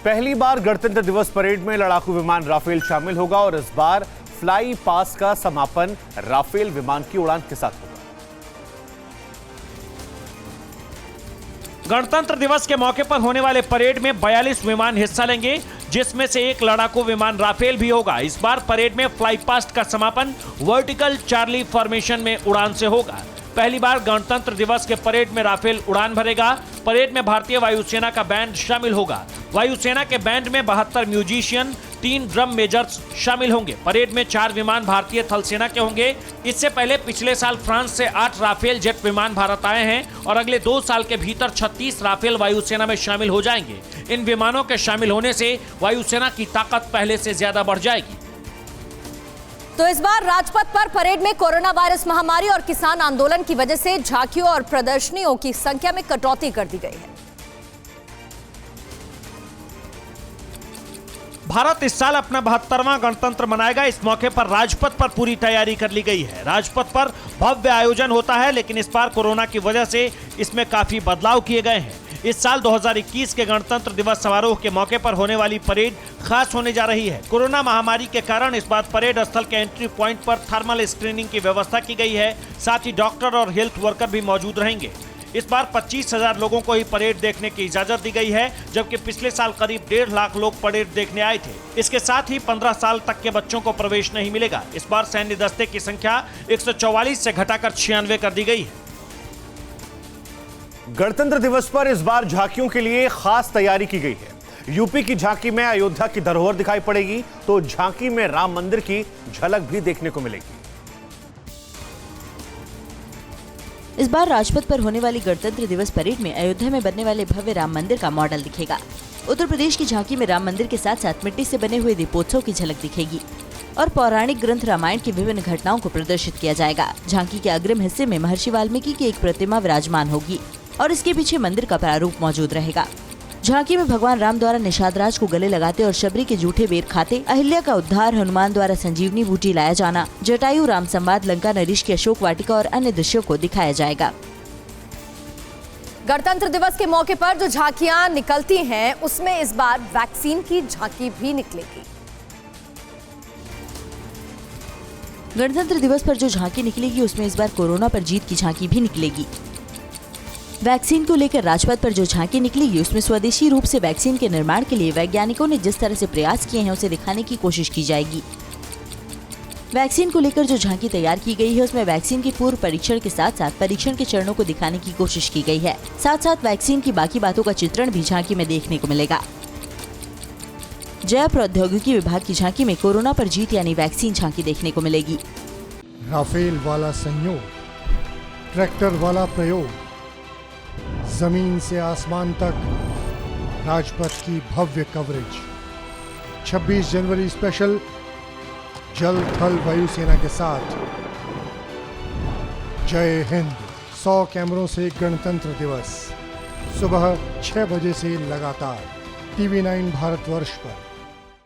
पहली बार गणतंत्र दिवस परेड में लड़ाकू विमान राफेल शामिल होगा और इस बार फ्लाई पास का समापन राफेल विमान की उड़ान के साथ होगा। गणतंत्र दिवस के मौके पर होने वाले परेड में 42 विमान हिस्सा लेंगे, जिसमें से एक लड़ाकू विमान राफेल भी होगा। इस बार परेड में फ्लाई पास्ट का समापन वर्टिकल चार्ली फॉर्मेशन में उड़ान से होगा। पहली बार गणतंत्र दिवस के परेड में राफेल उड़ान भरेगा। परेड में भारतीय वायुसेना का बैंड शामिल होगा। वायुसेना के बैंड में 72 म्यूजिशियन, 3 ड्रम मेजर्स शामिल होंगे। परेड में 4 विमान भारतीय थल सेना के होंगे। इससे पहले पिछले साल फ्रांस से 8 राफेल जेट विमान भारत आए हैं और अगले 2 साल के भीतर 36 राफेल वायुसेना में शामिल हो जाएंगे। इन विमानों के शामिल होने से वायुसेना की ताकत पहले से ज्यादा बढ़ जाएगी। तो इस बार राजपथ पर परेड में कोरोना वायरस महामारी और किसान आंदोलन की वजह से झांकियों और प्रदर्शनियों की संख्या में कटौती कर दी गई है। भारत इस साल अपना 72वां गणतंत्र मनाएगा। इस मौके पर राजपथ पर पूरी तैयारी कर ली गई है। राजपथ पर भव्य आयोजन होता है, लेकिन इस बार कोरोना की वजह से इसमें काफी बदलाव किए गए हैं। इस साल 2021 के गणतंत्र दिवस समारोह के मौके पर होने वाली परेड खास होने जा रही है। कोरोना महामारी के कारण इस बार परेड स्थल के एंट्री पॉइंट पर थर्मल स्क्रीनिंग की व्यवस्था की गई है। साथ ही डॉक्टर और हेल्थ वर्कर भी मौजूद रहेंगे। इस बार 25,000 लोगों को ही परेड देखने की इजाजत दी गई है, जबकि पिछले साल करीब 1.5 लाख लोग परेड देखने आए थे। इसके साथ ही 15 साल तक के बच्चों को प्रवेश नहीं मिलेगा। इस बार सैन्य दस्ते की संख्या 144 से घटाकर 96 कर दी गई है। गणतंत्र दिवस पर इस बार झांकियों के लिए खास तैयारी की गई है। यूपी की झांकी में अयोध्या की धरोहर दिखाई पड़ेगी, तो झांकी में राम मंदिर की झलक भी देखने को मिलेगी। इस बार राजपथ पर होने वाली गणतंत्र दिवस परेड में अयोध्या में बनने वाले भव्य राम मंदिर का मॉडल दिखेगा। उत्तर प्रदेश की झांकी में राम मंदिर के साथ साथ मिट्टी से बने हुए दीपोत्सव की झलक दिखेगी और पौराणिक ग्रंथ रामायण की विभिन्न घटनाओं को प्रदर्शित किया जाएगा। झांकी के अग्रिम हिस्से में महर्षि वाल्मीकि की एक प्रतिमा विराजमान होगी और इसके पीछे मंदिर का प्रारूप मौजूद रहेगा। झांकी में भगवान राम द्वारा निषाद को गले लगाते और शबरी के जूठे बेर खाते, अहिल्या का उद्धार, हनुमान द्वारा संजीवनी बूटी लाया जाना, जटायु राम संवाद, लंका नरेश की अशोक वाटिका और अन्य दृश्यों को दिखाया जाएगा। गणतंत्र दिवस के मौके पर जो झांकियां निकलती हैं, उसमें इस बार वैक्सीन की झांकी भी निकलेगी। गणतंत्र दिवस पर जो झांकी निकलेगी, उसमें इस बार कोरोना पर जीत की झांकी भी निकलेगी। वैक्सीन को लेकर राजपथ पर जो झांकी निकलेगी, उसमें स्वदेशी रूप से वैक्सीन के निर्माण के लिए वैज्ञानिकों ने जिस तरह से प्रयास किए हैं, उसे दिखाने की कोशिश की जाएगी। वैक्सीन को लेकर जो झांकी तैयार की गई है, उसमें वैक्सीन के पूर्व परीक्षण के साथ साथ परीक्षण के चरणों को दिखाने की कोशिश की गई है। साथ साथ वैक्सीन की बाकी बातों का चित्रण भी झांकी में देखने को मिलेगा। जैव प्रौद्योगिकी विभाग की झांकी में कोरोना पर जीत यानी वैक्सीन झांकी देखने को मिलेगी। राफेल वाला संयोग, ट्रैक्टर वाला प्रयोग, जमीन से आसमान तक राजपथ की भव्य कवरेज। 26 जनवरी स्पेशल जल थल वायुसेना के साथ। जय हिंद। 100 कैमरों से गणतंत्र दिवस सुबह 6 बजे से लगातार TV9 भारतवर्ष पर।